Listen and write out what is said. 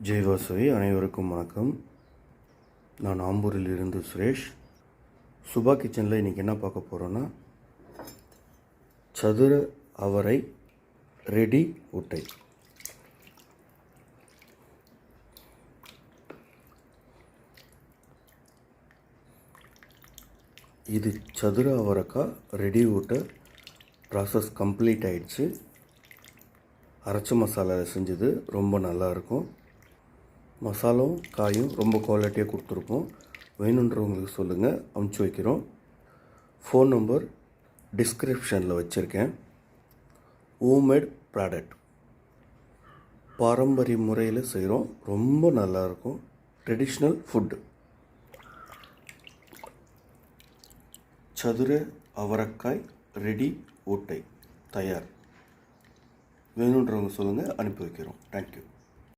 ஜெய் வாசவி அனைவருக்கும் வணக்கம். நான் ஆம்பூரில் இருந்து சுரேஷ். சுபா கிச்சனில் இன்றைக்கி என்ன பார்க்க போகிறோன்னா, சதுர அவரை ரெடி ஊட்டை. இது சதுர அவரைக்காய் ரெடி ஊட்ட ப்ராசஸ் கம்ப்ளீட் ஆயிடுச்சு. அரைச்ச மசாலாவில் செஞ்சது ரொம்ப நல்லாயிருக்கும். மசாலாவும் காயும் ரொம்ப குவாலிட்டியாக கொடுத்துருப்போம். வேணுன்றவங்களுக்கு சொல்லுங்கள், அமுச்சு வைக்கிறோம். ஃபோன் நம்பர் டிஸ்கிரிப்ஷனில் வச்சுருக்கேன். ஹோம்மேட் ப்ராடக்ட், பாரம்பரிய முறையில் செய்கிறோம். ரொம்ப நல்லாயிருக்கும். Traditional food. சதுர அவரைக்காய் ரெடி ஊட்டை தயார். வேணுன்றவங்க சொல்லுங்கள், அனுப்பி வைக்கிறோம். தேங்க்யூ.